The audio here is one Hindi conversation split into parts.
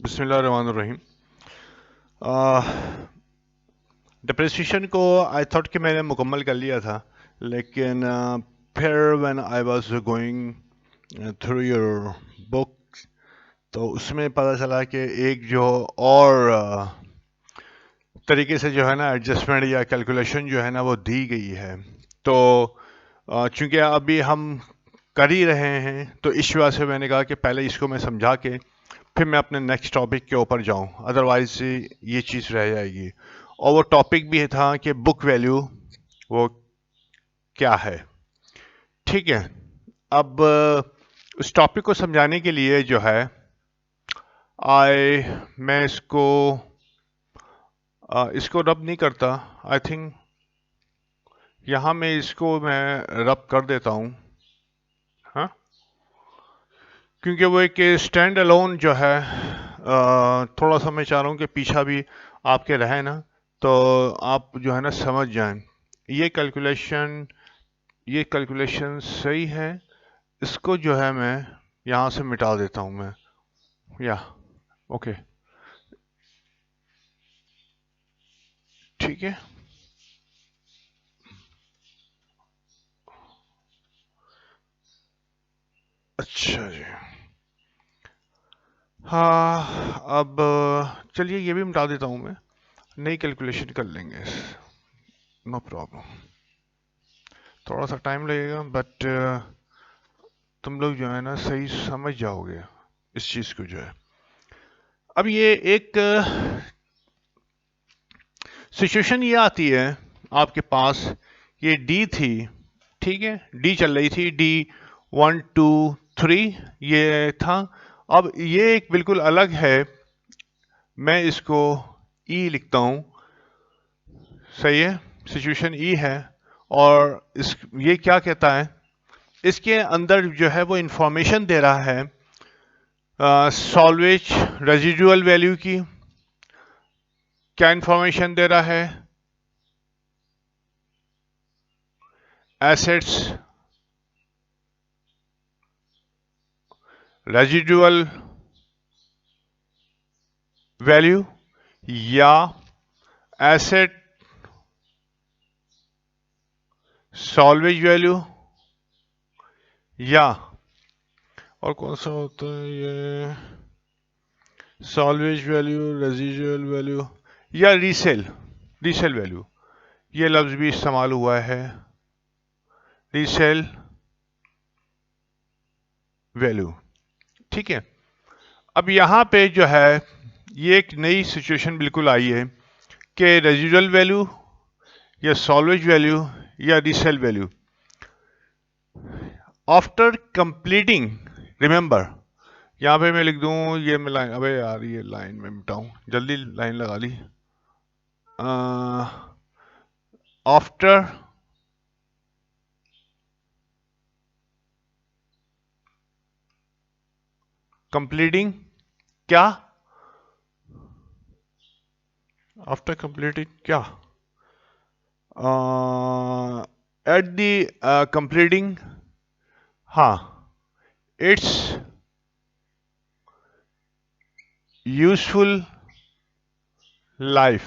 बिस्मिल्लाहिर्रहमानिर्रहीम। डिप्रेशिएशन को आई थॉट कि मैंने मुकम्मल कर लिया था, लेकिन फिर when I was going through your book, तो उसमें पता चला कि एक जो और तरीके से जो है ना एडजस्टमेंट या कैलकुलेशन जो है ना वो दी गई है। तो चूंकि अभी हम कर ही रहे हैं, तो इस वजह से मैंने कहा कि पहले इसको मैं समझा के फिर मैं अपने नेक्स्ट टॉपिक के ऊपर जाऊं, अदरवाइज ये चीज़ रह जाएगी। और वो टॉपिक भी था कि बुक वैल्यू वो क्या है। ठीक है। अब उस टॉपिक को समझाने के लिए जो है मैं इसको रब नहीं करता। आई थिंक यहाँ मैं रब कर देता हूँ। हाँ, क्योंकि वो एक स्टैंड अलोन जो है, थोड़ा सा मैं चाह रहा हूँ कि पीछा भी आपके रहे ना, तो आप जो है ना समझ जाएं ये कैलकुलेशन ये कैलकुलेशन सही है। इसको जो है मैं यहाँ से मिटा देता हूँ मैं, या ओके। ठीक है। अच्छा जी। हाँ, अब चलिए ये भी मिटा देता हूँ मैं, नई कैलकुलेशन कर लेंगे, नो प्रॉब्लम। थोड़ा सा टाइम लगेगा, बट तुम लोग जो है ना सही समझ जाओगे इस चीज़ को जो है। अब ये एक सिचुएशन ये आती है आपके पास, ये डी थी। ठीक है, डी चल रही थी, डी 1 2 3 ये था। अब ये एक बिल्कुल अलग है, मैं इसको ई लिखता हूं। सही है, सिचुएशन ई है। और ये क्या कहता है, इसके अंदर जो है वो इंफॉर्मेशन दे रहा है सॉल्वेज रेजिडुअल वैल्यू की। क्या इंफॉर्मेशन दे रहा है, एसेट्स रेजिडुअल वैल्यू, या एसेट सॉल्वेज वैल्यू, या और कौन सा होता है ये, सॉल्वेज वैल्यू, रेजिडुअल वैल्यू, या रीसेल रीसेल वैल्यू। ये लफ्ज भी इस्तेमाल हुआ है, रीसेल वैल्यू। ठीक है। अब यहां पे जो है ये एक नई सिचुएशन बिल्कुल आई है कि रेजिडुअल वैल्यू या सॉल्वेज वैल्यू या resale value after completing, remember, यहाँ पे मैं लिख दूं ये मैं लाइन, अबे यार ये लाइन में मिटाऊं, जल्दी लाइन लगा ली। आफ्टर कंप्लीटिंग क्या, आफ्टर कंप्लीटिंग क्या, एट द कंप्लीटिंग, हाँ, इट्स यूजफुल लाइफ।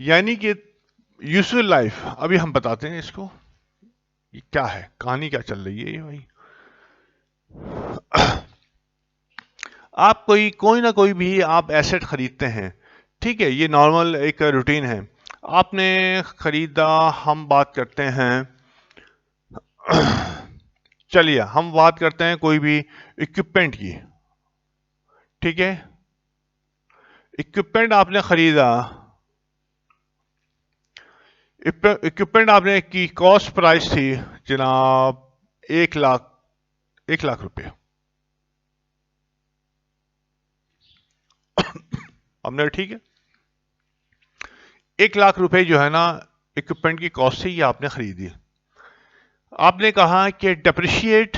यानी कि यूजफुल लाइफ, अभी हम बताते हैं इसको ये क्या है, कहानी क्या चल रही है ये भाई। आप कोई ना कोई भी आप एसेट खरीदते हैं। ठीक है, ये नॉर्मल एक रूटीन है। आपने खरीदा, हम बात करते हैं चलिए हम बात करते हैं कोई भी इक्विपमेंट की। ठीक है, इक्विपमेंट आपने खरीदा, इक्विपमेंट आपने की कॉस्ट प्राइस थी जनाब 1 लाख, 1 लाख रुपए। हमने, ठीक है, 1 लाख रुपए जो है ना इक्विपमेंट की कॉस्ट थी, ये आपने खरीदी। आपने कहा कि डेप्रिशिएट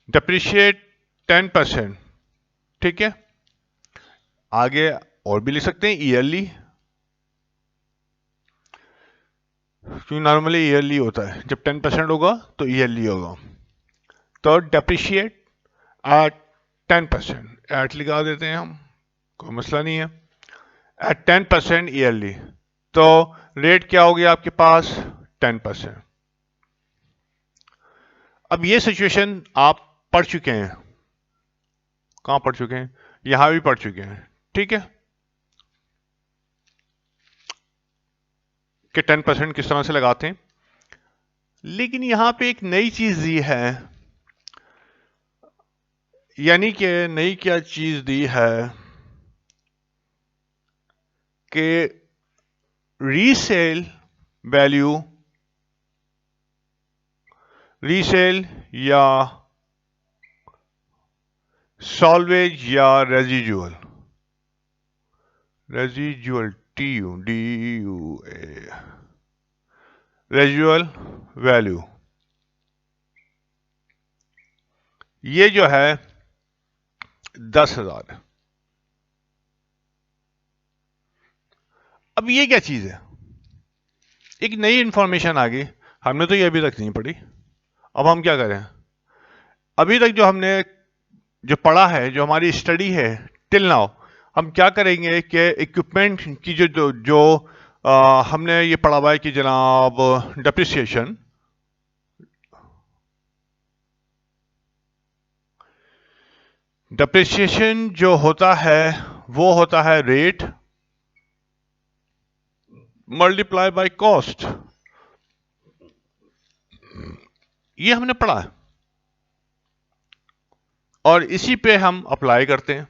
डेप्रिशिएट 10%। ठीक है, आगे और भी लिख सकते हैं ईयरली, क्योंकि नॉर्मली ईयरली होता है, जब 10% होगा तो ईयरली होगा। तो डेप्रिशिएट एट 10%, एट लगा देते हैं हम, कोई मसला नहीं है, एट 10% ईयरली। तो रेट क्या हो गया आपके पास? 10%। अब ये सिचुएशन आप पढ़ चुके हैं, कहां पढ़ चुके हैं? यहां भी पढ़ चुके हैं, ठीक है, कि 10% किस तरह से लगाते हैं। लेकिन यहां पे एक नई चीज दी है, यानी कि नई क्या चीज दी है कि रीसेल वैल्यू, रीसेल या सॉल्वेज या residual, residual TUDUA, residual value, ये जो है 10,000 है। अब ये क्या चीज है? एक नई इंफॉर्मेशन आ गई, हमने तो ये अभी तक नहीं पढ़ी। अब हम क्या करें? अभी तक जो हमने जो पढ़ा है, जो हमारी स्टडी है टिल नाउ, हम क्या करेंगे कि इक्विपमेंट की जो हमने ये पढ़ा हुआ है कि जनाब डेप्रिसिएशन, डेप्रिसिएशन जो होता है वो होता है रेट मल्टीप्लाई बाय कॉस्ट। ये हमने पढ़ा है और इसी पे हम अप्लाई करते हैं।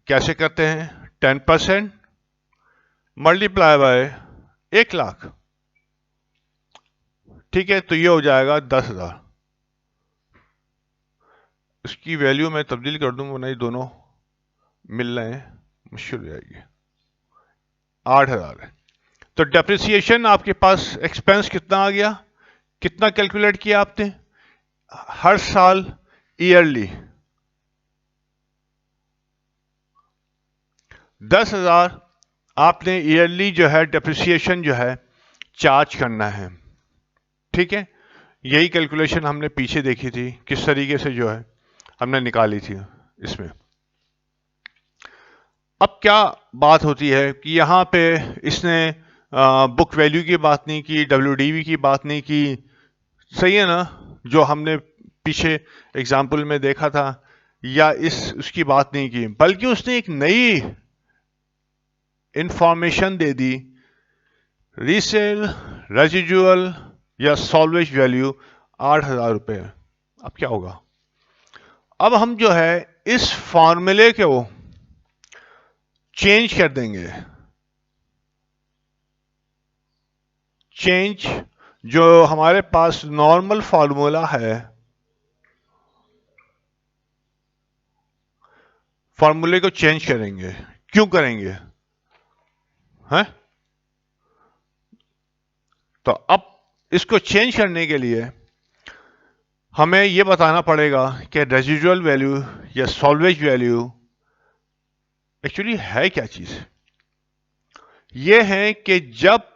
कैसे करते हैं? 10% मल्टीप्लाई बाय 1,00,000, ठीक है, तो ये हो जाएगा 10,000। इसकी वैल्यू मैं तब्दील कर दूंगा, नहीं दोनों मिल रहे हैं, मुश्किल हो जाएगी। 8,000 है। तो डेप्रिसिएशन आपके पास एक्सपेंस कितना आ गया? कितना कैलकुलेट किया आपने? हर साल ईयरली 10,000 आपने ईयरली जो है डेप्रिसिएशन जो है चार्ज करना है, ठीक है। यही कैलकुलेशन हमने पीछे देखी थी, किस तरीके से जो है हमने निकाली थी इसमें। अब क्या बात होती है कि यहां पे इसने बुक वैल्यू की बात नहीं की, WDV की बात नहीं की, सही है ना, जो हमने पीछे एग्जाम्पल में देखा था, या उसकी बात नहीं की, बल्कि उसने एक नई इंफॉर्मेशन दे दी, रीसेल रेजिजुअल या सॉल्वेज वैल्यू 8,000 रुपए। अब क्या होगा? अब हम जो है इस फॉर्मूले को चेंज कर देंगे। चेंज, जो हमारे पास नॉर्मल फार्मूला है, फार्मूले को चेंज करेंगे। क्यों करेंगे? हैं? तो अब इसको चेंज करने के लिए हमें यह बताना पड़ेगा कि रेजिजुअल वैल्यू या सॉल्वेज वैल्यू एक्चुअली है क्या चीज। यह है कि जब,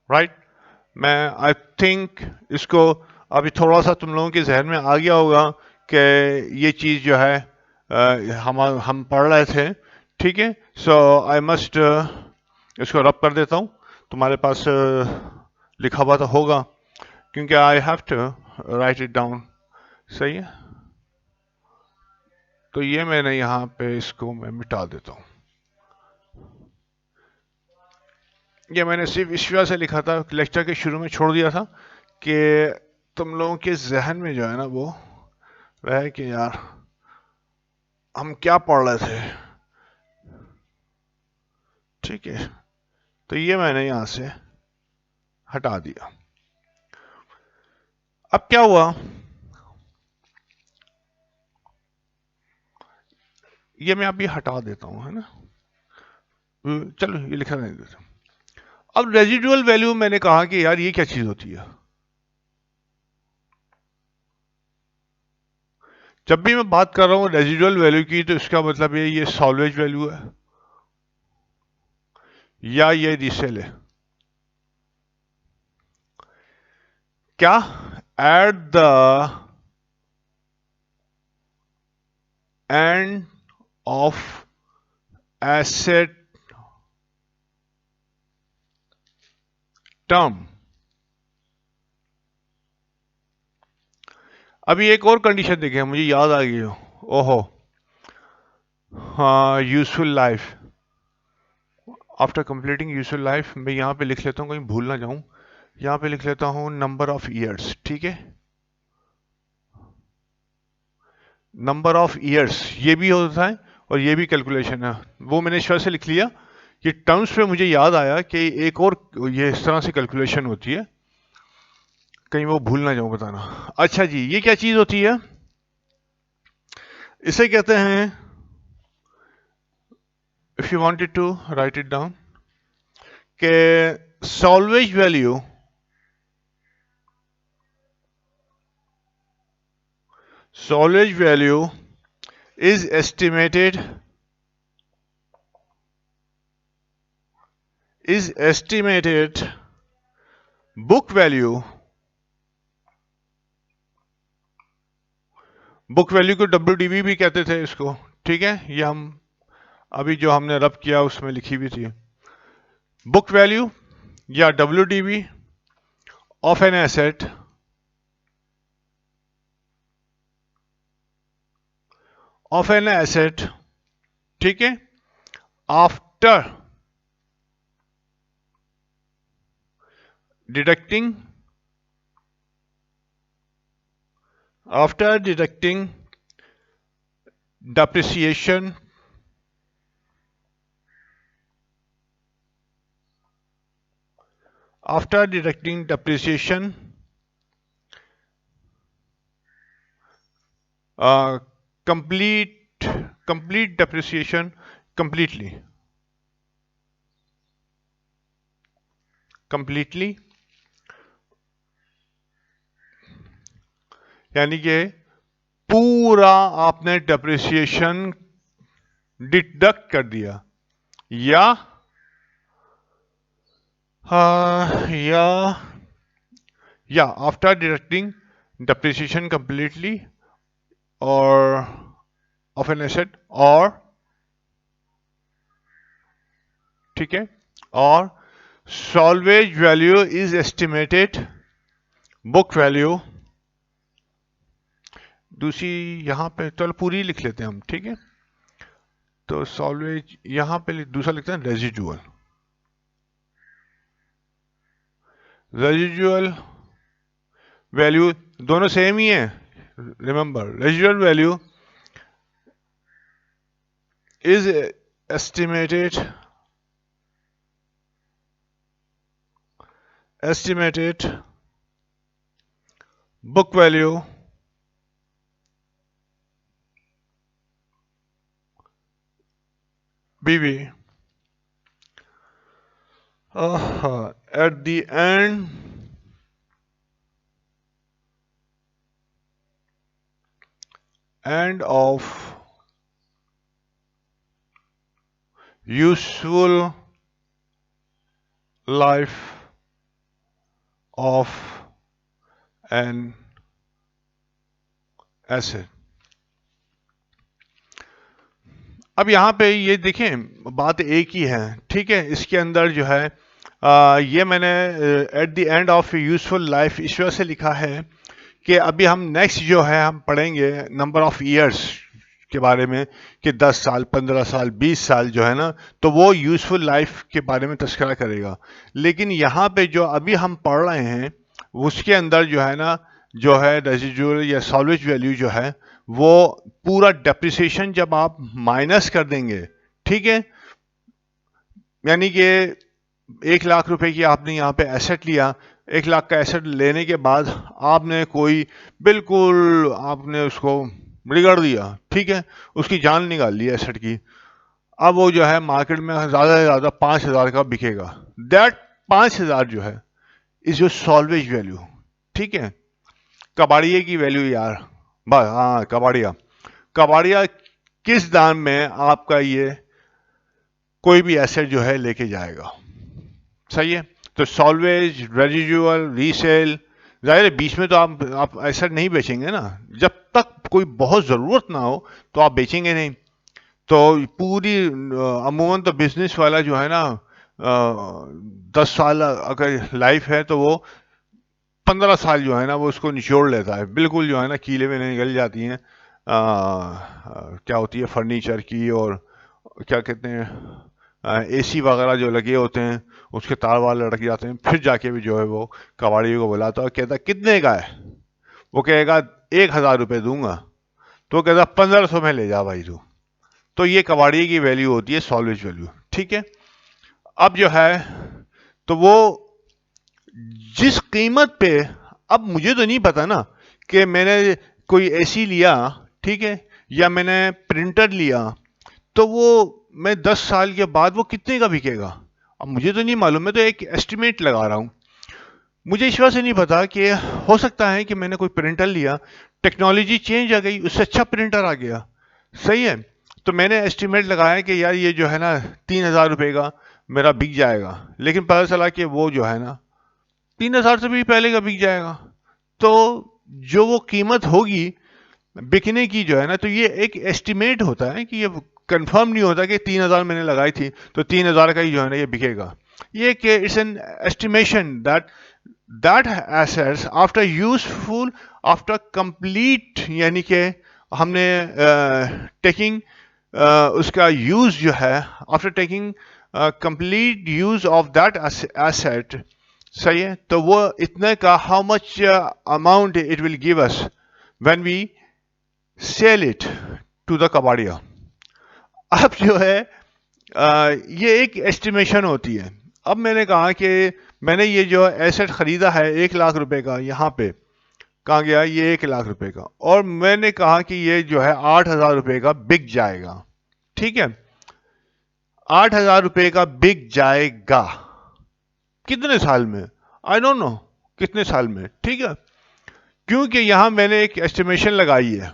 राइट, मैं आई थिंक इसको अभी थोड़ा सा तुम लोगों के जहन में आ गया होगा कि ये चीज जो है हम पढ़ रहे थे, ठीक है। सो आई मस्ट इसको रब कर देता हूं, तुम्हारे पास लिखा हुआ तो होगा, क्योंकि I have to write it down, सही है। तो ये मैंने यहां पे इसको मैं मिटा देता हूं। ये मैंने सिर्फ इस वजह से लिखा था, लेक्चर के शुरू में छोड़ दिया था कि तुम लोगों के जहन में जो है ना वो रहे कि यार हम क्या पढ़ रहे थे, ठीक है। तो ये मैंने यहां से हटा दिया। अब क्या हुआ? ये मैं अभी हटा देता हूं, है ना, चलो ये लिखा नहीं देता। अब रेजिडुअल वैल्यू मैंने कहा कि यार ये क्या चीज होती है। जब भी मैं बात कर रहा हूं रेजिडुअल वैल्यू की, तो इसका मतलब ये सॉल्वेज वैल्यू है या ये रीसेल है। क्या, at the end of asset term. अभी एक और कंडीशन देखें, मुझे याद आ गई हो, ओहो, हाँ, useful life. After completing useful life मैं यहाँ पे लिख लेता हूँ, कहीं भूल ना जाऊँ, यहाँ पे लिख लेता हूँ नंबर ऑफ ईयर्स, ठीक है, नंबर ऑफ ईयर्स ये भी होता है और ये भी कैलकुलेशन है, वो मैंने इस वजह से लिख लिया। ये टर्म्स पे मुझे याद आया कि एक और ये इस तरह से कैलकुलेशन होती है, कहीं वो भूल ना जाऊं बताना। अच्छा जी, ये क्या चीज होती है, इसे कहते हैं, if you wanted to write it down, के salvage value, salvage value is estimated book value, book value को WDV भी कहते थे इसको, ठीक है, ये हम अभी जो हमने रब किया उसमें लिखी भी थी, बुक वैल्यू या WDV ऑफ एन एसेट ठीक है, after deducting depreciation complete depreciation completely यानी कि पूरा आपने डेप्रिसिएशन डिडक्ट कर दिया, या आफ्टर डिडक्टिंग डेप्रिसिएशन कंप्लीटली और ऑफ एन एसेट, और ठीक है, और salvage value is estimated book value, दूसरी यहां पे चलो पूरी लिख लेते हैं हम, ठीक है, तो सॉल्वेज यहां पे दूसरा लिखते हैं रेजिजुअल वैल्यू, दोनों सेम ही है, remember residual value is estimated book value BV at the end of useful life of an asset। अब यहाँ पे ये देखें, बात एक ही है, ठीक है, इसके अंदर जो है ये मैंने at the end of useful life इस वजह से लिखा है कि अभी हम नेक्स्ट जो है हम पढ़ेंगे नंबर ऑफ ईयर्स के बारे में कि 10 साल 15 साल 20 साल जो है ना, तो वो यूजफुल लाइफ के बारे में तस्करा करेगा। लेकिन यहाँ पे जो अभी हम पढ़ रहे हैं उसके अंदर जो है ना, जो है रेजिजुअल या सॉल्वेज वैल्यू जो है वो पूरा डेप्रिसिएशन जब आप माइनस कर देंगे, ठीक है, यानी कि 1 लाख रुपए की आपने यहाँ पे एसेट लिया, 1 लाख का एसेट लेने के बाद आपने कोई बिल्कुल आपने उसको बिगड़ दिया, ठीक है, उसकी जान निकाल ली एसेट की, अब वो जो है मार्केट में ज़्यादा से ज़्यादा 5,000 का बिकेगा, दैट 5,000 जो है इज योर सॉल्वेज वैल्यू, ठीक है, कबाड़िए की वैल्यू यार, बस हाँ, कबाड़िया किस दाम में आपका ये कोई भी एसेट जो है लेके जाएगा, सही है, तो सॉल्वेज, रेजिजुअल, रीसेल, जाहिर है बीच में तो आप ऐसा नहीं बेचेंगे ना, जब तक कोई बहुत ज़रूरत ना हो तो आप बेचेंगे नहीं। तो पूरी अमूमन तो बिजनेस वाला जो है ना 10 साल अगर लाइफ है तो वो 15 साल जो है ना वो उसको निचोड़ लेता है, बिल्कुल जो है ना कीले में निकल जाती हैं। क्या होती है फर्नीचर की, और क्या कहते हैं एसी वगैरह जो लगे होते हैं उसके तार वार लटक जाते हैं। फिर जाके भी जो है वो कबाड़ी को बुलाता है, कहता है कितने का है, वो कहेगा 1,000 रुपये दूंगा, तो वो कहता 1,500 में ले जा भाई तू। तो ये कबाड़ी की वैल्यू होती है, सॉल्वेज वैल्यू, ठीक है। अब जो है तो वो जिस कीमत पे, अब मुझे तो नहीं पता ना कि मैंने कोई एसी लिया, ठीक है, या मैंने प्रिंटर लिया, तो वो मैं 10 साल के बाद वो कितने का बिकेगा, अब मुझे तो नहीं मालूम। मैं तो एक एस्टिमेट लगा रहा हूँ। मुझे इस वजह से नहीं पता कि हो सकता है कि मैंने कोई प्रिंटर लिया, टेक्नोलॉजी चेंज आ गई, उससे अच्छा प्रिंटर आ गया, सही है, तो मैंने एस्टिमेट लगाया कि यार ये जो है ना 3,000 रुपये का मेरा बिक जाएगा, लेकिन पता चला कि वो जो है ना 3,000 से भी पहले का बिक जाएगा। तो जो वो कीमत होगी बिकने की जो है ना, तो ये एक एस्टिमेट होता है कि ये कंफर्म नहीं होता कि 3,000 मैंने लगाई थी तो 3,000 का ही जो है ना ये बिकेगा। ये कि it's an estimation that assets after useful, after complete, यानी कि हमने टेकिंग उसका यूज जो है, after taking complete use of that asset, सही है, तो वो इतने का how much amount it will give us when we sell it to the कबाड़िया। अब जो है ये एक एस्टिमेशन होती है। अब मैंने कहा कि मैंने ये जो एसेट खरीदा है 1,00,000 रुपए का, यहाँ पे कहाँ गया ये 1,00,000 रुपए का, और मैंने कहा कि ये जो है 8,000 रुपए का बिक जाएगा, ठीक है, 8,000 रुपए का बिक जाएगा। कितने साल में, आई डोंट नो कितने साल में, ठीक है, क्योंकि यहां मैंने एक एस्टिमेशन लगाई है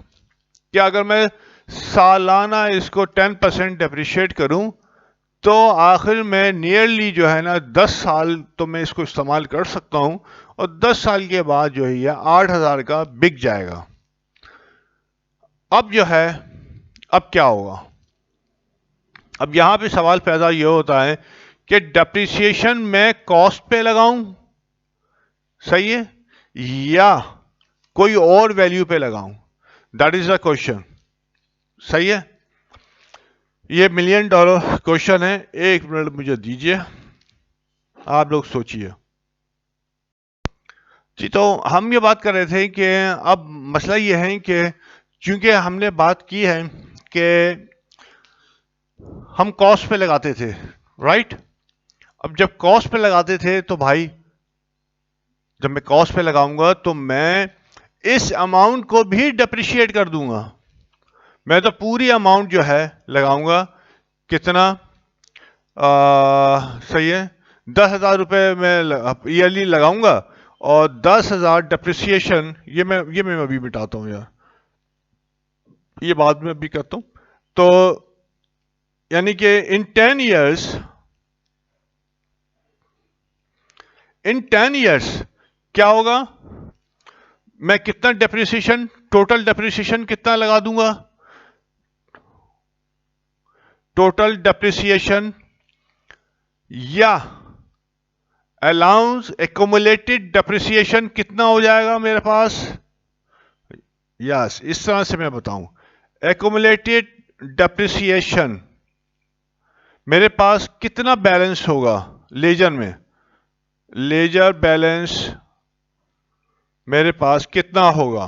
कि अगर मैं सालाना इसको 10% डेप्रिशिएट करूं तो आखिर में नियरली जो है ना 10 साल तो मैं इसको इस्तेमाल कर सकता हूं, और 10 साल के बाद जो है ये 8,000 का बिक जाएगा। अब जो है अब क्या होगा, अब यहां पे सवाल पैदा ये होता है कि डेप्रिसिएशन मैं कॉस्ट पे लगाऊं, सही है, या कोई और वैल्यू पे लगाऊं, दैट इज द क्वेश्चन, सही है। ये $1,000,000 क्वेश्चन है। एक मिनट मुझे दीजिए, आप लोग सोचिए जी। तो हम ये बात कर रहे थे कि अब मसला ये है कि चूंकि हमने बात की है कि हम कॉस्ट पे लगाते थे, राइट। अब जब कॉस्ट पे लगाते थे तो भाई जब मैं कॉस्ट पे लगाऊंगा तो मैं इस अमाउंट को भी डेप्रिशिएट कर दूंगा। मैं तो पूरी अमाउंट जो है लगाऊंगा, कितना सही है, 10,000 रुपये में ईयरली लगाऊंगा, और 10,000 डेप्रिसिएशन, ये मैं अभी मिटाता हूँ यार, ये बाद में अभी करता हूँ। तो यानी कि इन 10 ईयर्स क्या होगा, मैं कितना डेप्रिसिएशन, टोटल डेप्रिसिएशन कितना लगा दूंगा, टोटल डेप्रिसिएशन या अलाउंस एक्यूमुलेटेड डेप्रिसिएशन कितना हो जाएगा मेरे पास। यस, इस तरह से मैं बताऊं, एक्यूमुलेटेड डेप्रिसिएशन मेरे पास कितना बैलेंस होगा लेजर में, लेजर बैलेंस मेरे पास कितना होगा,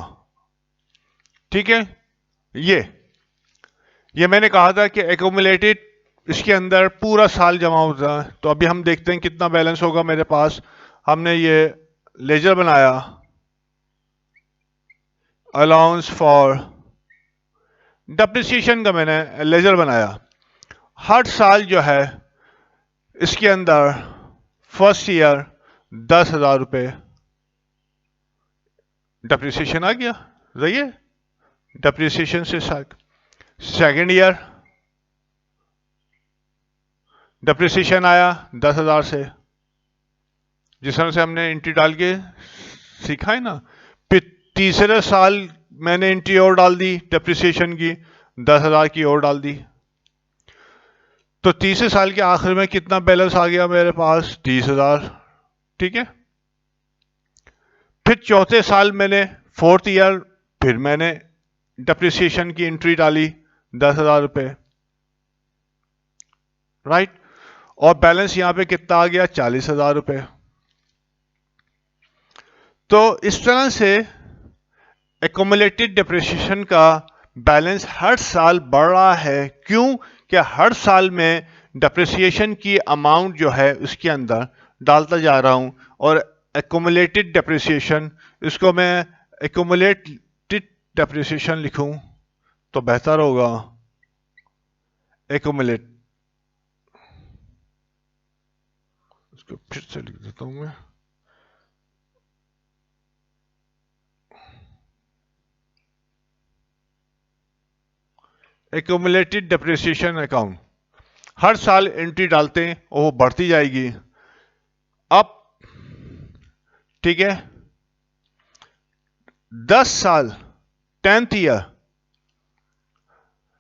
ठीक है। ये मैंने कहा था कि एक्यूमुलेटेड इसके अंदर पूरा साल जमा होता है। तो अभी हम देखते हैं कितना बैलेंस होगा मेरे पास। हमने ये लेजर बनाया, अलाउंस फॉर डेप्रिसिएशन का मैंने लेजर बनाया। हर साल जो है इसके अंदर फर्स्ट ईयर 10,000 रुपये डेप्रिसिएशन आ गया, सही है, डेप्रिसिएशन से सेकेंड ईयर डेप्रिसिएशन आया 10,000 से, जिस तरह से हमने एंट्री डाल के सीखा है ना। फिर तीसरे साल मैंने एंट्री और डाल दी डेप्रिसिएशन की, 10,000 की और डाल दी। तो तीसरे साल के आखिर में कितना बैलेंस आ गया मेरे पास? 30,000। ठीक है। फिर चौथे साल मैंने, फोर्थ ईयर, फिर मैंने डेप्रिसिएशन की एंट्री डाली 10,000 रुपए, राइट। और बैलेंस यहां पे कितना आ गया? 40,000 रुपए। तो इस तरह से एक्युमुलेटेड डेप्रिसिएशन का बैलेंस हर साल बढ़ रहा है। क्यों? कि हर साल में डेप्रिसिएशन की अमाउंट जो है उसके अंदर डालता जा रहा हूं। और एक्युमुलेटेड डेप्रिसिएशन, इसको मैं एक्युमुलेटेड डेप्रिसिएशन लिखूं तो बेहतर होगा। एक्युमुलेट, इसको फिर से लिख देता हूं मैं। एक्युमुलेटेड डेप्रिसिएशन अकाउंट, हर साल एंट्री डालते हैं और वो बढ़ती जाएगी। अब ठीक है, 10 साल, 10th ईयर,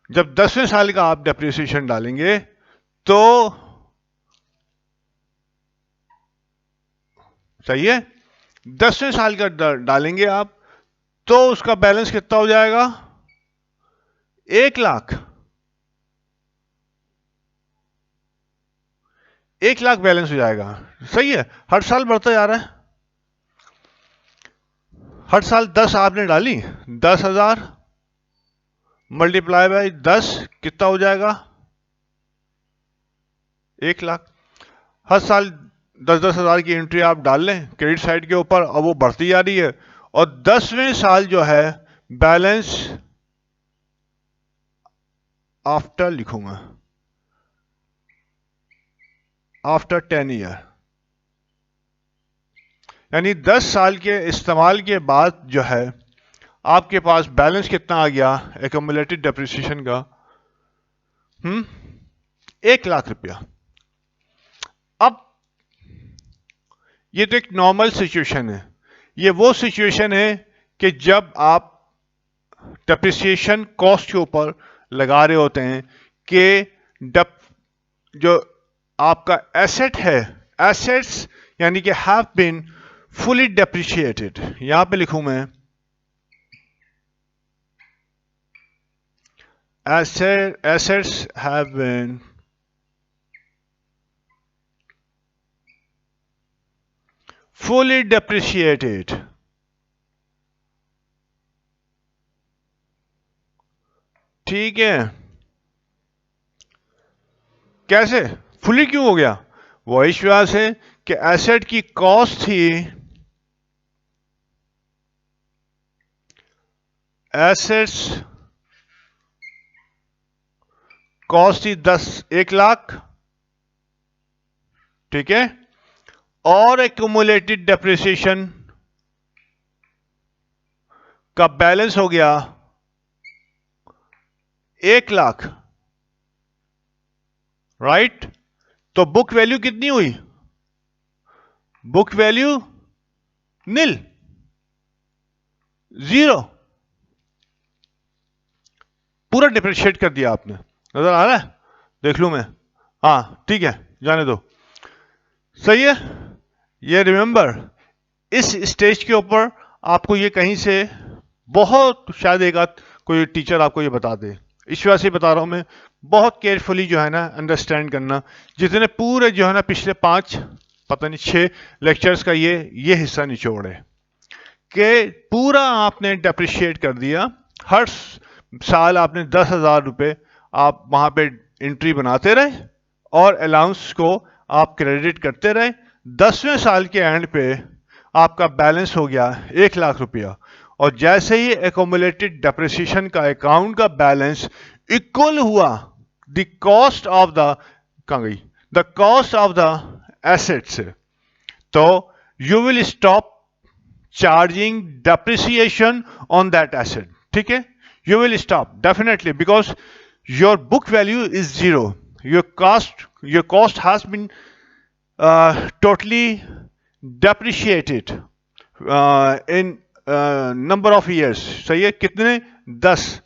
जब 10वें साल का आप डेप्रिसिएशन डालेंगे तो सही है, 10वें साल का डालेंगे आप तो उसका बैलेंस कितना हो जाएगा? 1,00,000। 1,00,000 बैलेंस हो जाएगा। सही है, हर साल बढ़ता जा रहा है। हर साल 10 आपने डाली, 10,000 मल्टीप्लाई बाय 10 कितना हो जाएगा? 1,00,000। हर साल 10,000 की एंट्री आप डाल लें क्रेडिट साइड के ऊपर, अब वो बढ़ती जा रही है। और 10वें साल जो है बैलेंस आफ्टर लिखूंगा, आफ्टर 10 ईयर, यानी 10 साल के इस्तेमाल के बाद जो है आपके पास बैलेंस कितना आ गया एक्युमुलेटेड डेप्रिसिएशन का? 1,00,000 रुपया। अब ये तो एक नॉर्मल सिचुएशन है। ये वो सिचुएशन है कि जब आप डेप्रिसिएशन कॉस्ट के ऊपर लगा रहे होते हैं कि जो आपका एसेट है, एसेट्स यानी कि हैव बीन फुली डेप्रिशिएटेड, यहां पे लिखूं मैं assets have been fully depreciated। ठीक है, कैसे फुली क्यों हो गया? वो इस वजह से कि एसेट की कॉस्ट थी, एसेट्स कॉस्ट थी 1,00,000, ठीक है, और एक्युमुलेटेड डेप्रिसिएशन का बैलेंस हो गया 1,00,000, राइट। तो बुक वैल्यू कितनी हुई? बुक वैल्यू नील, 0, पूरा डिप्रिशिएट कर दिया आपने। नजर आ रहा है? देख लूं मैं, हाँ ठीक है, जाने दो। सही है। ये रिमेंबर, इस स्टेज के ऊपर आपको ये कहीं से बहुत शायद एक आध कोई टीचर आपको ये बता दे, इस वजह से बता रहा हूं मैं। बहुत केयरफुली जो है ना अंडरस्टैंड करना। जितने पूरे जो है ना पिछले 5 पता नहीं 6 लेक्चर्स का ये हिस्सा निचोड़ है कि पूरा आपने डेप्रिशिएट कर दिया। हर साल आपने 10,000 रुपए आप वहां पे एंट्री बनाते रहे और अलाउंस को आप क्रेडिट करते रहे। 10वें साल के एंड पे आपका बैलेंस हो गया 1,00,000 रुपया। और जैसे ही एक्युमुलेटेड डेप्रिसिएशन का अकाउंट का बैलेंस इक्वल हुआ द कॉस्ट ऑफ द, कहां गई, the cost of the assets, तो you will stop charging depreciation on that asset। ठीक है, you will stop definitely because your book value is 0, your cost has been totally depreciated in number of years, सही है, कितने? 10।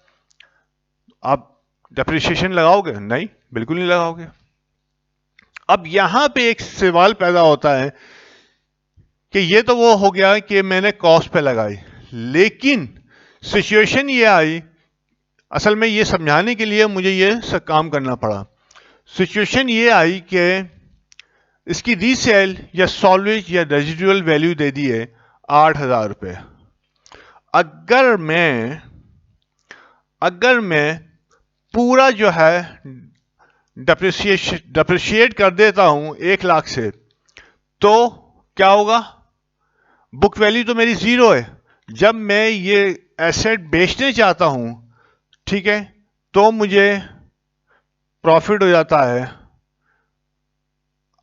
आप डेप्रिसिएशन लगाओगे? नहीं, बिल्कुल नहीं लगाओगे। अब यहां पे एक सवाल पैदा होता है कि ये तो वो हो गया कि मैंने कॉस्ट पे लगाई, लेकिन सिचुएशन ये आई, असल में ये समझाने के लिए मुझे ये सब काम करना पड़ा। सिचुएशन ये आई कि इसकी रीसेल या सॉल्वेज या रेजिडुअल वैल्यू दे दी है 8,000 रुपये। अगर मैं पूरा जो है डिप्रिशिएट कर देता हूं 1 लाख से, तो क्या होगा? बुक वैल्यू तो मेरी 0 है। जब मैं ये एसेट बेचने चाहता हूं, ठीक है, तो मुझे प्रॉफिट हो जाता है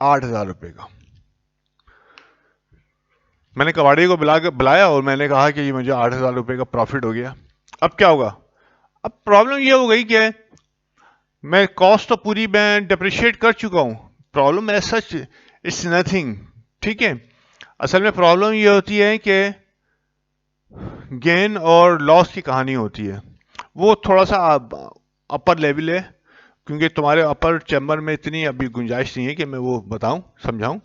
8,000 रुपये का। मैंने कबाड़ी को बुलाया और मैंने कहा कि ये मुझे 8,000 रुपये का प्रॉफिट हो गया। अब क्या होगा? अब प्रॉब्लम ये हो गई कि मैं कॉस्ट तो पूरी मैं डिप्रिशिएट कर चुका हूं। Problem as such it's nothing, ठीक है। असल में प्रॉब्लम ये होती है कि गेन और लॉस की कहानी होती है, वो थोड़ा सा अपर लेवल है, क्योंकि तुम्हारे अपर चैम्बर में इतनी अभी गुंजाइश नहीं है कि मैं वो बताऊं, समझाऊं।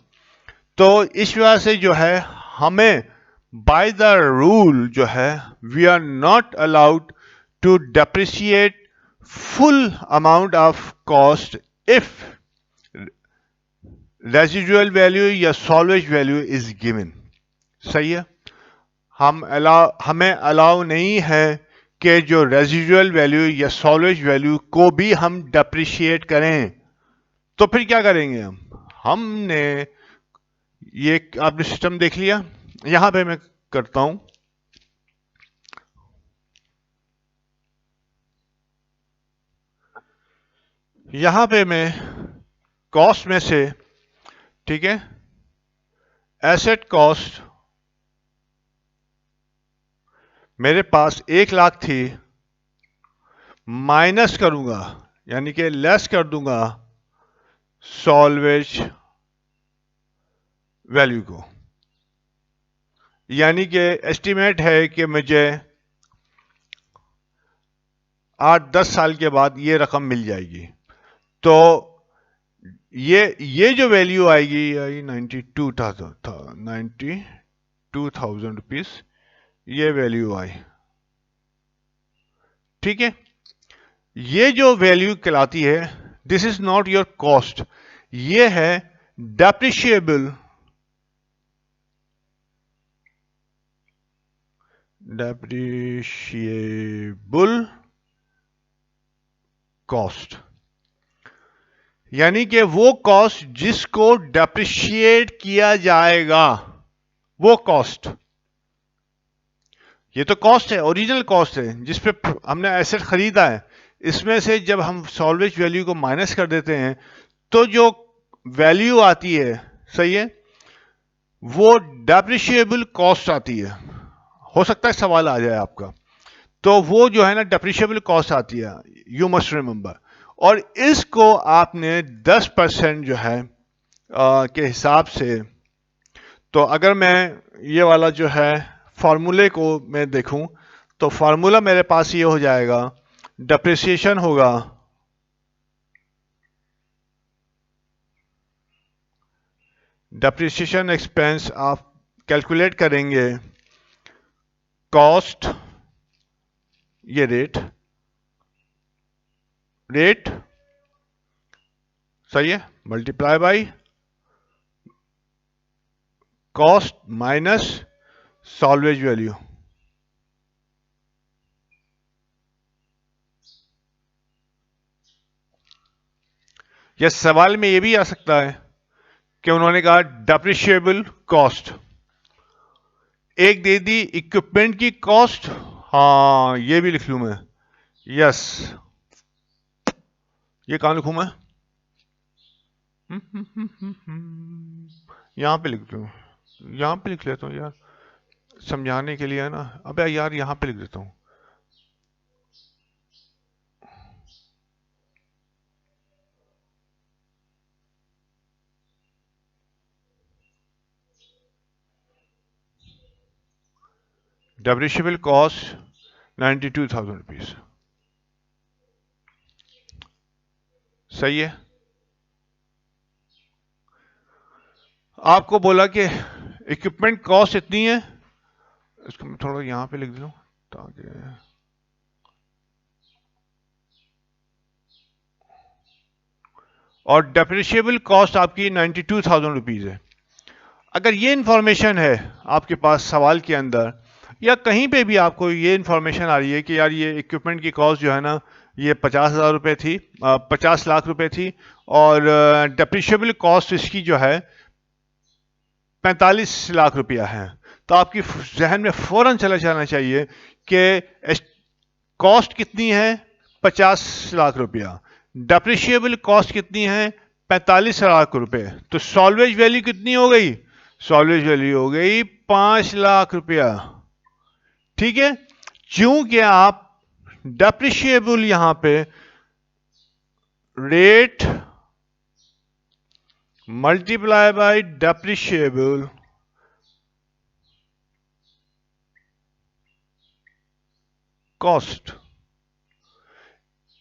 तो इस वजह से जो है, हमें बाय द रूल जो है, we are not allowed to depreciate full amount of cost if residual value या salvage value is given। सही है, हमें अलाउ नहीं है कि जो रेजिडुअल वैल्यू या सॉल्वेज वैल्यू को भी हम डेप्रिशिएट करें। तो फिर क्या करेंगे हमने ये, आपने सिस्टम देख लिया। यहां पे मैं करता हूं, यहां पे मैं कॉस्ट में से, ठीक है, एसेट कॉस्ट मेरे पास 1 लाख थी, माइनस करूंगा, यानी कि लेस कर दूंगा सॉल्वेज वैल्यू को। यानी कि एस्टीमेट है कि मुझे 8-10 साल के बाद ये रकम मिल जाएगी। तो ये जो वैल्यू आएगी, आई 92,000 रुपीज, ये वैल्यू आई, ठीक है। ये जो वैल्यू कहलाती है, this is not your cost, ये है डेप्रिशिएबल कॉस्ट, यानी कि वो कॉस्ट जिसको डेप्रिशिएट किया जाएगा, वो कॉस्ट। ये तो कॉस्ट है, ओरिजिनल कॉस्ट है, जिसपे हमने एसेट खरीदा है। इसमें से जब हम सॉल्वेज वैल्यू को माइनस कर देते हैं, तो जो वैल्यू आती है, सही है, वो डेप्रिशिएबल कॉस्ट आती है। हो सकता है सवाल आ जाए आपका, तो वो जो है ना डेप्रिशिएबल कॉस्ट आती है, यू मस्ट रिमेंबर। और इसको आपने 10% जो है के हिसाब से, तो अगर मैं ये वाला जो है फॉर्मूले को मैं देखूं, तो फॉर्मूला मेरे पास ये हो जाएगा, डेप्रिसिएशन होगा डेप्रिसिएशन एक्सपेंस, आप कैलकुलेट करेंगे कॉस्ट, ये रेट सही है, multiply by cost minus salvage value. यह सवाल में ये भी आ सकता है कि उन्होंने कहा डेप्रिशिएबल कॉस्ट, एक दे दी इक्विपमेंट की कॉस्ट, हाँ ये भी लिख लूं मैं, यस, ये कहां लिखूं मैं? यहां पे लिख लूं, यहां पे लिख लेता हूं यार, समझाने के लिए है ना। अबे यार यहां पे लिख देता हूं, डेप्रिशिएबल कॉस्ट 92,000 रुपीज। सही है। आपको बोला कि इक्विपमेंट कॉस्ट इतनी है, इसको मैं थोड़ा यहां पे लिख दूं ताकि और डेप्रिशिएबल कॉस्ट आपकी 92,000 रुपीज है। अगर ये इंफॉर्मेशन है आपके पास सवाल के अंदर या कहीं पे भी आपको ये इंफॉर्मेशन आ रही है कि यार ये इक्विपमेंट की कॉस्ट जो है ना ये 50,000 रुपये थी, 50 लाख रुपए थी, और डेप्रिशिएबल कॉस्ट इसकी जो है 45 लाख रुपया है, तो आपकी जहन में फौरन चला जाना चाहिए कि कॉस्ट कितनी है 50 लाख रुपया, डेप्रिशिएबल कॉस्ट कितनी है 45 लाख रुपए, तो सॉल्वेज वैल्यू कितनी हो गई, सॉल्वेज वैल्यू हो गई 5 लाख रुपया। ठीक है, क्योंकि आप डेप्रिशिएबल यहां पे rate multiply by depreciable cost,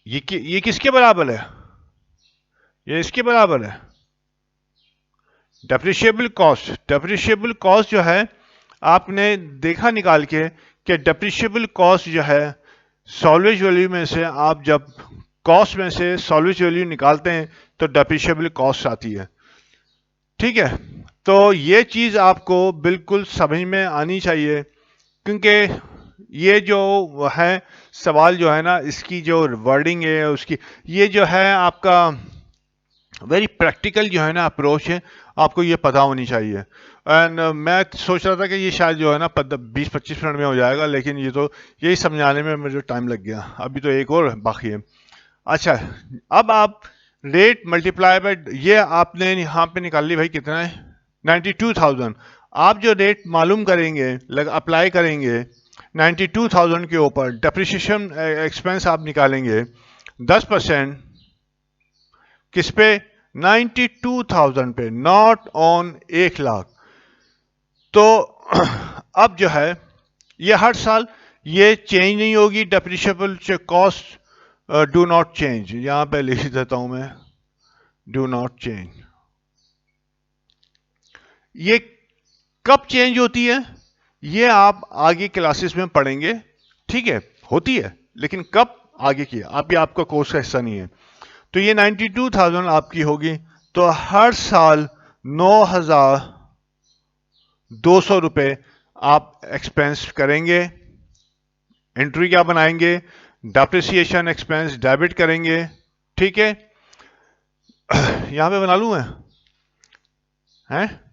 ये किसके बराबर है, ये इसके बराबर है डेप्रिशिएबल कॉस्ट। डेप्रिशिएबल कॉस्ट जो है आपने देखा निकाल के कि डेप्रिशिएबल कॉस्ट जो है सॉल्वेज वैल्यू में से आप जब कॉस्ट में से सॉल्वेज वैल्यू निकालते हैं तो डेप्रिशिएबल कॉस्ट आती है। ठीक है, तो ये चीज आपको बिल्कुल समझ में आनी चाहिए, क्योंकि ये जो है सवाल जो है ना इसकी जो वर्डिंग है उसकी, ये जो है आपका वेरी प्रैक्टिकल जो है ना अप्रोच है, आपको ये पता होनी चाहिए। एंड मैं सोच रहा था कि ये शायद जो है ना 20-25 मिनट में हो जाएगा, लेकिन ये तो यही समझाने में मुझे टाइम लग गया, अभी तो एक और बाकी है। अच्छा, अब आप रेट मल्टीप्लाई बाय, ये आपने यहाँ पे निकाल ली भाई कितना है 92,000। आप जो रेट मालूम करेंगे अप्लाई करेंगे 92,000 के ऊपर, डेप्रिसिएशन एक्सपेंस आप निकालेंगे 10% किस पे 92,000 पे, नॉट ऑन 1 लाख। तो अब जो है ये हर साल ये चेंज नहीं होगी, depreciable cost do not change, यहां पे लिख देता हूं मैं डू नॉट चेंज। ये कब चेंज होती है ये आप आगे क्लासेस में पढ़ेंगे। ठीक है, होती है लेकिन कब आगे की, अभी आपका कोर्स का हिस्सा नहीं है। तो ये 92,000 आपकी होगी, तो हर साल 9,200 रुपए आप एक्सपेंस करेंगे। एंट्री क्या बनाएंगे, डेप्रिसिएशन एक्सपेंस डेबिट करेंगे। ठीक है, यहां पे बना लूं मैं, हैं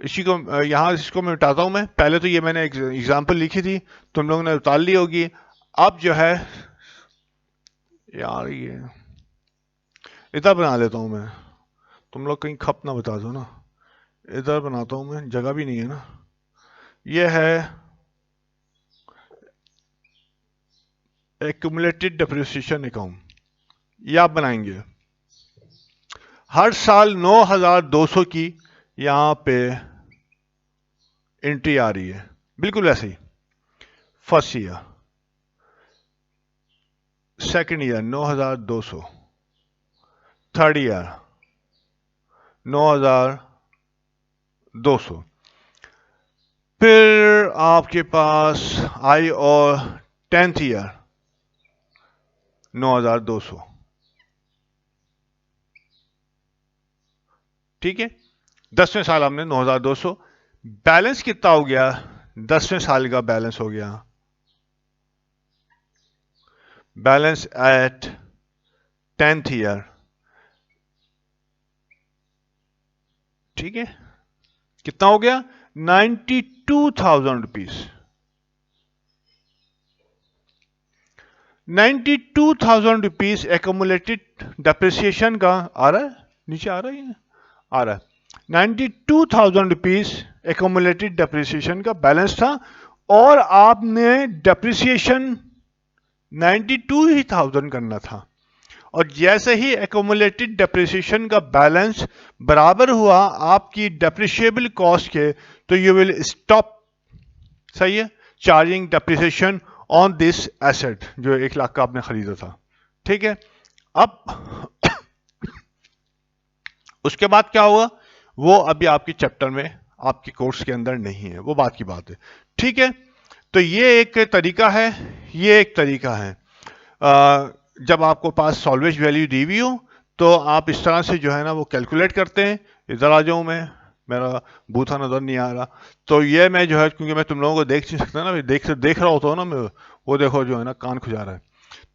इसी को यहां इसको मैं उठाता हूं मैं, पहले तो ये मैंने एग्जांपल लिखी थी तुम लोगों ने उतार ली होगी। अब जो है यार ये इधर बना लेता हूं मैं, तुम लोग कहीं खप ना बता दो ना, इधर बनाता हूं मैं, जगह भी नहीं है ना। ये है एक्यूमुलेटेड डेप्रिसिएशन अकाउंट, ये आप बनाएंगे। हर साल 9,200 की यहां पे एंट्री आ रही है, बिल्कुल वैसे ही। First year, second year 9,200, third year 9,200, फिर आपके पास आई और 10th ईयर 9,200। ठीक है, 10वें साल हमने 9,200, बैलेंस कितना हो गया 10वें साल का बैलेंस हो गया, बैलेंस एट 10th ईयर। ठीक है, कितना हो गया 92,000 रुपीज। 92,000 रुपीज एक्यूमुलेटेड डेप्रिसिएशन का आ रहा है, नीचे आ रहा है, आ रहा है 92,000 रुपीज एक्यूमुलेटेड डेप्रिसिएशन का बैलेंस था, और आपने डेप्रिसिएशन 92,000 करना था। और जैसे ही एक्यूमुलेटेड डेप्रिसिएशन का बैलेंस बराबर हुआ आपकी डेप्रिशिएबल कॉस्ट के, तो यू विल स्टॉप। सही है, charging depreciation on this asset, जो 1 लाख का आपने खरीदा था। ठीक है, अब उसके बाद क्या हुआ वो अभी आपके चैप्टर में, आपके कोर्स के अंदर नहीं है, वो बात की बात है। ठीक है, तो ये एक तरीका है, ये एक तरीका है। जब आपको पास सॉल्वेज वैल्यू दी हुई हो तो आप इस तरह से जो है ना वो कैलकुलेट करते हैं। इधर आ जाऊं मैं, मेरा बूथा नजर नहीं आ रहा, तो ये मैं जो है, क्योंकि मैं तुम लोगों को देख नहीं सकता ना, देख रहा होता हूँ ना मैं, वो देखो जो है ना कान खुजा रहा है,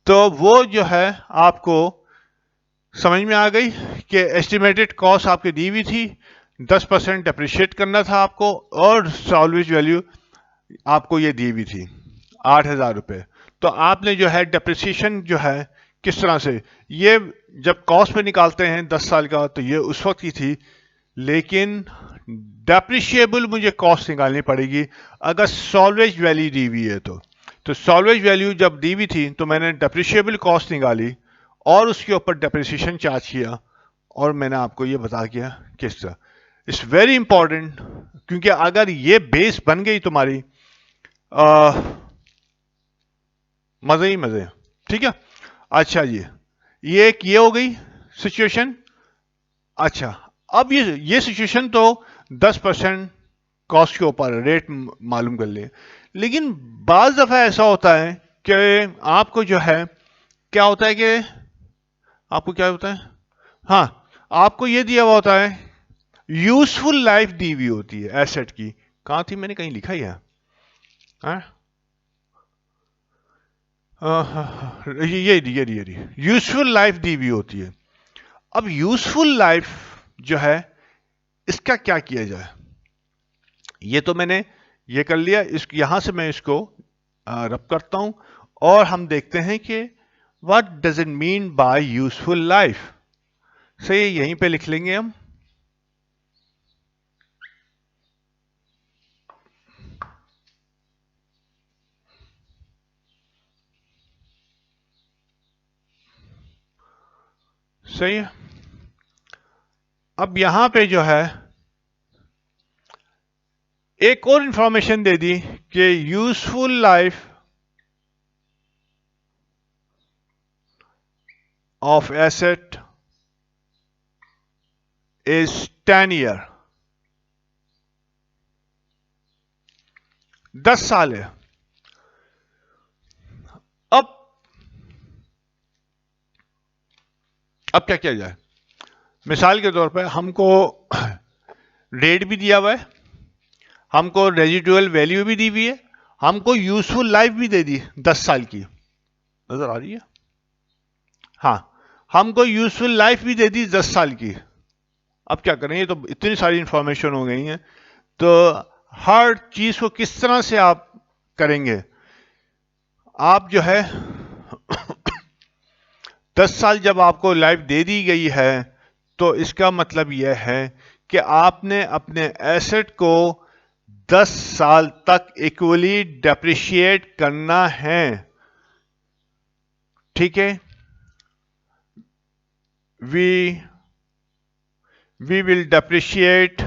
तो वो जो है आपको समझ में आ गई कि एस्टिमेटेड कॉस्ट आपकी दी हुई थी, 10% डेप्रिशिएट करना था आपको, और सॉल्वेज वैल्यू आपको ये दी हुई थी 8,000 रुपये। तो आपने जो है डेप्रिसिएशन जो है किस तरह से, ये जब कॉस्ट पे निकालते हैं 10 साल का, तो ये उस वक्त की थी, लेकिन डेप्रिशिएबल मुझे कॉस्ट निकालनी पड़ेगी अगर सॉल्वेज वैल्यू दी हुई है तो सॉल्वेज वैल्यू जब दी हुई थी तो मैंने डेप्रिशिएबल कॉस्ट निकाली और उसके ऊपर डेप्रिसिएशन चार्ज किया, और मैंने आपको ये बता दिया किस तरह। इट्स वेरी इंपॉर्टेंट, क्योंकि अगर ये बेस बन गई तुम्हारी, मजे ही मजे। ठीक है, अच्छा जी, ये हो गई सिचुएशन। अच्छा, अब ये सिचुएशन तो 10% कॉस्ट के ऊपर रेट मालूम कर ले, लेकिन बाज दफा ऐसा होता है कि आपको जो है क्या होता है कि आपको क्या होता है, हाँ, आपको ये दिया हुआ होता है, यूजफुल लाइफ दी हुई होती है एसेट की। कहां थी, मैंने कहीं लिखा ही है, हाँ? ये यूजफुल लाइफ दी हुई होती है। अब यूजफुल लाइफ जो है इसका क्या किया जाए, ये तो मैंने ये कर लिया, इस यहां से मैं इसको रब करता हूं, और हम देखते हैं कि what does it mean by useful life. सही, यहीं पे लिख लेंगे हम। सही है, अब यहां पे जो है एक और इंफॉर्मेशन दे दी कि useful life of asset is 10 year, 10 साल है। अब अब क्या किया जाए, मिसाल के तौर पर हमको रेट भी दिया हुआ है, हमको रेजिडुअल वैल्यू भी दी हुई है, हमको यूजफुल लाइफ भी दे दी 10 साल की, नजर आ रही है, हाँ, हमको यूजफुल लाइफ भी दे दी 10 साल की। अब क्या करें, ये तो इतनी सारी इंफॉर्मेशन हो गई है, तो हर चीज को किस तरह से आप करेंगे, आप जो है 10 साल जब आपको लाइफ दे दी गई है, तो इसका मतलब यह है कि आपने अपने एसेट को 10 साल तक इक्वली डेप्रिशिएट करना है। ठीक है, we will depreciate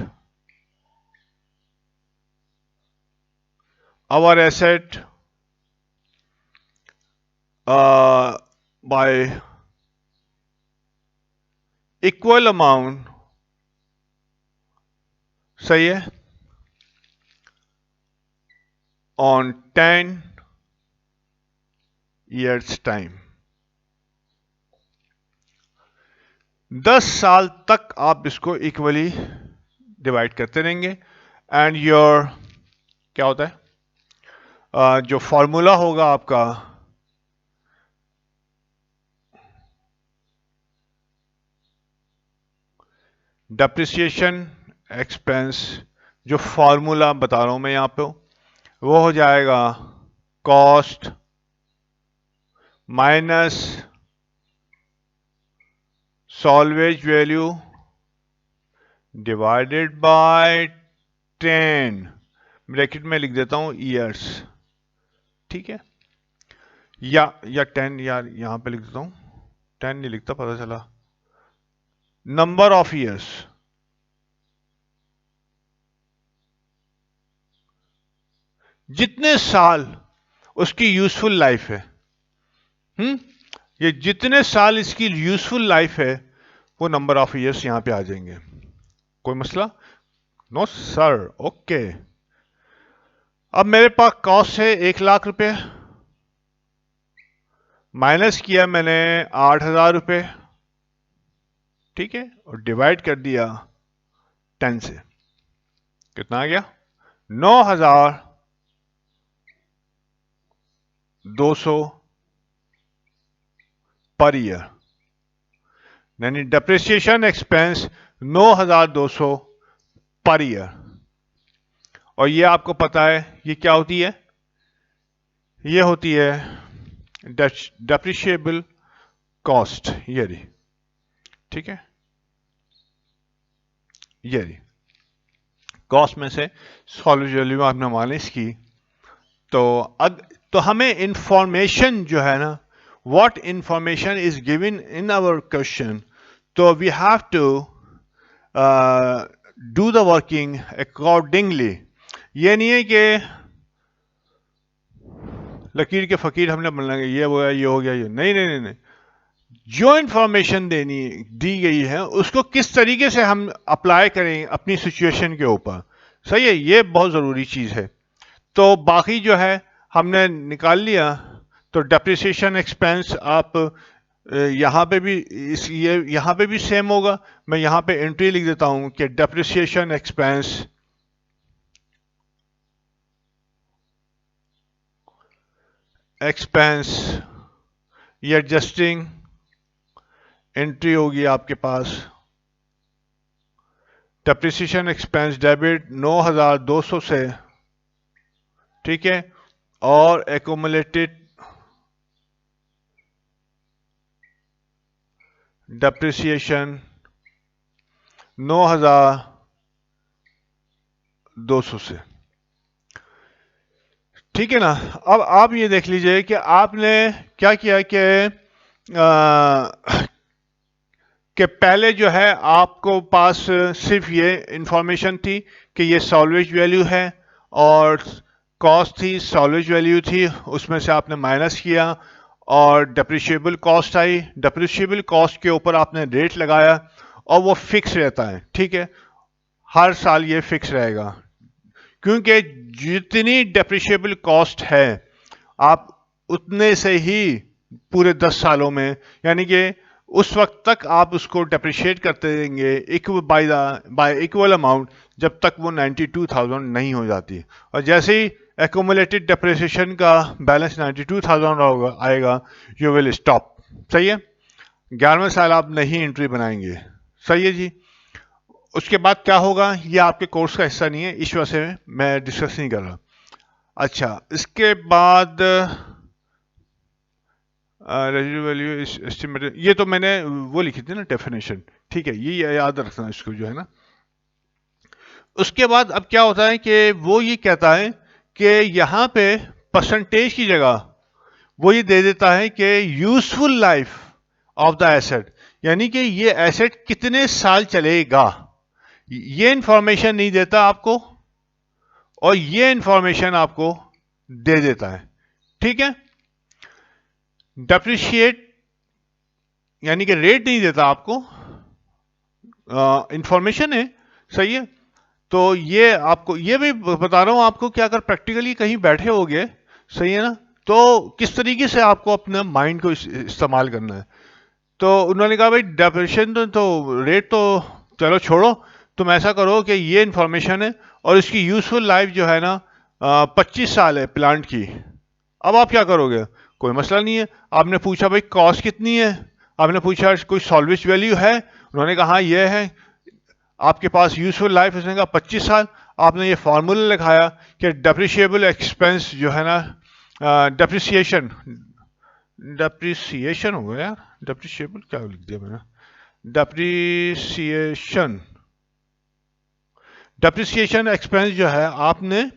our asset by equal amount, सही है, on 10 years time। 10 साल तक आप इसको इक्वली डिवाइड करते रहेंगे, एंड योर क्या होता है, जो फॉर्मूला होगा आपका, डेप्रिसिएशन एक्सपेंस, जो फॉर्मूला बता रहा हूं मैं यहां पे, वो हो जाएगा cost minus salvage value divided by 10, bracket में लिख देता हूं ईयर्स। ठीक है, या 10, यार यहां पे लिख देता हूं, 10 नहीं लिखता, पता चला नंबर ऑफ ईयर्स, जितने साल उसकी यूजफुल लाइफ है, ये जितने साल इसकी यूजफुल लाइफ है वो नंबर ऑफ ईयर्स यहां पे आ जाएंगे। कोई मसला? No sir. ओके, अब मेरे पास कॉस्ट है 1,00,000 रुपए, माइनस किया मैंने 8,000 रुपए, ठीक है, और डिवाइड कर दिया 10 से। कितना आ गया? 9,200 पर ईयर, यानी डेप्रिसिएशन एक्सपेंस 9,200 पर ईयर। और ये आपको पता है ये क्या होती है? ये होती है डेप्रिशिएबल कॉस्ट। ये रही, ठीक है, ये रही कॉस्ट में से सॉल्वेज वैल्यू आपने माइनस की। तो हमें इंफॉर्मेशन जो है ना, what information is given in our question, तो we have to do the working accordingly. ये नहीं है कि लकीर के फकीर हमने बनना है, ये हो गया, ये हो गया, ये नहीं नहीं नहीं नहीं। जो इंफॉर्मेशन दी गई है उसको किस तरीके से हम अप्लाई करें अपनी सिचुएशन के ऊपर, सही है, ये बहुत ज़रूरी चीज़ है। तो बाकी जो है हमने निकाल लिया। तो डेप्रिसिएशन एक्सपेंस आप यहाँ पे भी ये यहाँ पे भी सेम होगा। मैं यहाँ पे एंट्री लिख देता हूँ कि डेप्रिसिएशन एक्सपेंस ये एडजस्टिंग एंट्री होगी आपके पास। डेप्रिसिएशन एक्सपेंस डेबिट 9,200 से, ठीक है, और एक्यूमुलेटेड डेप्रिसिएशन 9,200 से, ठीक है ना। अब आप ये देख लीजिए कि आपने क्या किया कि पहले जो है आपको पास सिर्फ ये इंफॉर्मेशन थी कि ये सॉल्वेज वैल्यू है और कॉस्ट थी, सॉल्वेज वैल्यू थी, उसमें से आपने माइनस किया और डेप्रिशिएबल कॉस्ट आई। डेप्रिशिएबल कॉस्ट के ऊपर आपने रेट लगाया और वो फिक्स रहता है, ठीक है, हर साल ये फिक्स रहेगा, क्योंकि जितनी डेप्रिशिएबल कॉस्ट है आप उतने से ही पूरे 10 सालों में, यानी कि उस वक्त तक आप उसको डेप्रिशिएट करते रहेंगे बाय इक्वल अमाउंट जब तक वो 92,000 नहीं हो जाती। और जैसे ही एक्यूमुलेटेड डेप्रिसिएशन का बैलेंस 92,000 आएगा, यू विल स्टॉप। सही है, 11वें साल आप नहीं एंट्री बनाएंगे। सही है जी। उसके बाद क्या होगा, ये आपके कोर्स का हिस्सा नहीं है, इस वजह से मैं डिस्कस नहीं कर रहा। अच्छा, इसके बाद रेजिडुअल वैल्यू इज एस्टिमेटेड, ये तो मैंने वो लिखी थी ना डेफिनेशन, ठीक है, ये याद रखना इसको जो है ना। उसके बाद अब क्या होता है कि वो ये कहता है कि यहाँ पे परसेंटेज की जगह वो ये दे देता है कि useful life of the asset, यानी कि ये एसेट कितने साल चलेगा, ये इंफॉर्मेशन नहीं देता आपको और ये इंफॉर्मेशन आपको दे देता है, ठीक है। डेप्रिशिएट यानी कि रेट नहीं देता आपको, इंफॉर्मेशन है, सही है। तो ये आपको ये भी बता रहा हूं आपको कि अगर प्रैक्टिकली कहीं बैठे होगे, सही है ना, तो किस तरीके से आपको अपने माइंड को इस्तेमाल करना है। तो उन्होंने कहा भाई डेप्रिशिएशन तो रेट तो चलो छोड़ो, तुम ऐसा करो कि ये इंफॉर्मेशन है और इसकी यूजफुल लाइफ जो है ना 25 साल है प्लांट की। अब आप क्या करोगे? कोई मसला नहीं है। आपने पूछा भाई कॉस्ट कितनी है, आपने पूछा कोई सॉल्वेज वैल्यू है, उन्होंने कहा हाँ ये है, आपके पास यूजफुल लाइफ उसने कहा 25 साल। आपने ये फार्मूला लिखाया कि डेप्रिशिएबल एक्सपेंस जो है ना, डेप्रिसिएशन हो गया यार, डेप्रिशिएबल क्या लिख दिया मैंने, डेप्रिसिएशन एक्सपेंस जो है आपने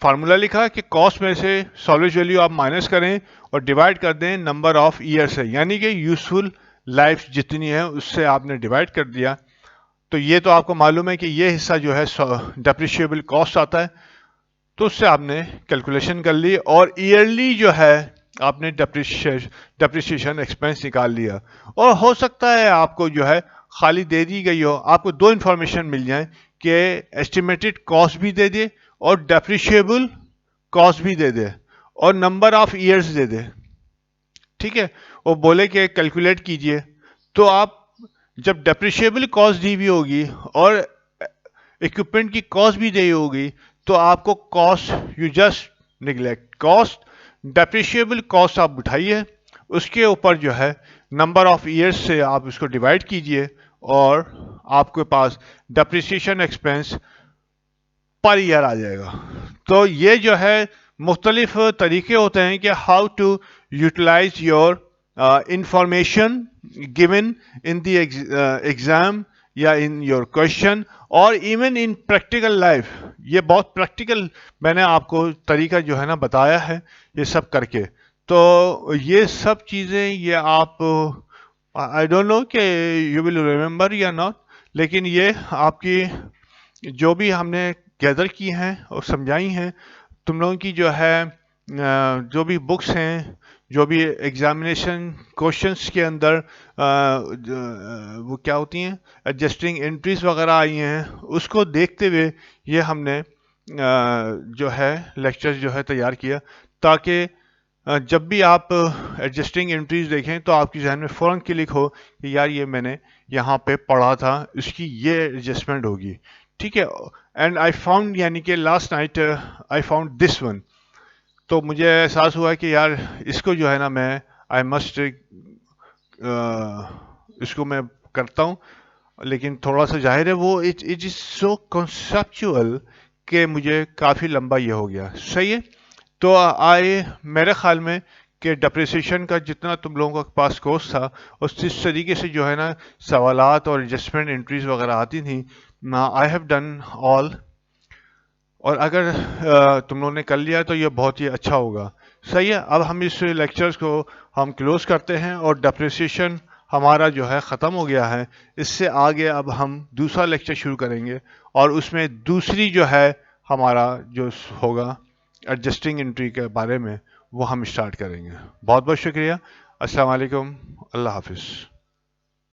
फार्मूला लिखा कि कॉस्ट में से सॉल्वेज वैल्यू आप माइनस करें और डिवाइड कर दें नंबर ऑफ ईयर से, यानी कि यूजफुल लाइफ जितनी है उससे आपने डिवाइड कर दिया। तो ये तो आपको मालूम है कि ये हिस्सा जो है डेप्रिशिएबल कॉस्ट आता है। तो उससे आपने कैलकुलेशन कर ली और ईयरली जो है आपने डेप्रिसिएशन एक्सपेंस निकाल लिया। और हो सकता है आपको जो है खाली दे दी गई हो, आपको दो इन्फॉर्मेशन मिल जाए कि एस्टिमेटेड कॉस्ट भी दे दे और डेप्रिशिएबल कॉस्ट भी दे दे और नंबर ऑफ ईयर्स दे दे, ठीक है। वो बोले कि कैलकुलेट कीजिए, तो आप जब डेप्रिशिएबल कॉस्ट दी हुई होगी और इक्विपमेंट की कॉस्ट भी दी होगी, तो आपको cost you just neglect cost, depreciable cost आप उठाइए, उसके ऊपर जो है नंबर ऑफ ईयर्स से आप उसको डिवाइड कीजिए और आपके पास डेप्रिसिएशन एक्सपेंस पर ईयर आ जाएगा। तो ये जो है मुख्तलिफ तरीके होते हैं कि how to utilize your information given in the exam या इन योर क्वेश्चन और इवन इन प्रैक्टिकल लाइफ। ये बहुत प्रैक्टिकल मैंने आपको तरीका जो है ना बताया है ये सब करके। तो ये सब चीज़ें ये आप आई डोंट नो कि यू विल रिमेंबर या नॉट, लेकिन ये आपकी जो भी हमने गैदर की हैं और समझाई हैं, तुम लोगों की जो है जो भी बुक्स हैं, जो भी एग्जामिनेशन क्वेश्चंस के अंदर वो क्या होती हैं एडजस्टिंग एंट्रीज वगैरह आई हैं, उसको देखते हुए ये हमने जो है लेक्चर्स जो है तैयार किया, ताकि जब भी आप एडजस्टिंग एंट्रीज देखें तो आपकी जहन में फ़ौरन क्लिक हो कि यार ये मैंने यहाँ पे पढ़ा था, इसकी ये एडजस्टमेंट होगी, ठीक है। एंड आई फाउंड, यानी कि last night I found this one, तो मुझे एहसास हुआ कि यार इसको जो है ना मैं आई मस्ट इसको मैं करता हूँ, लेकिन थोड़ा सा जाहिर है वो इट इज सो कॉन्सेप्चुअल कि मुझे काफ़ी लंबा ये हो गया, सही है। तो मेरे ख्याल में कि डेप्रिसिएशन का जितना तुम लोगों के पास कोर्स था उस जिस तरीके से जो है ना सवालात और एडजस्टमेंट एंट्रीज वगैरह आती थी, आई हैव डन ऑल। और अगर तुम लोगों ने कर लिया तो ये बहुत ही अच्छा होगा, सही है। अब हम इस लेक्चर्स को हम क्लोज करते हैं और डेप्रिसिएशन हमारा जो है ख़त्म हो गया है। इससे आगे अब हम दूसरा लेक्चर शुरू करेंगे और उसमें दूसरी जो है हमारा जो होगा एडजस्टिंग एंट्री के बारे में वो हम स्टार्ट करेंगे। बहुत बहुत शुक्रिया। अस्सलाम वालेकुम, अल्लाह हाफिज़।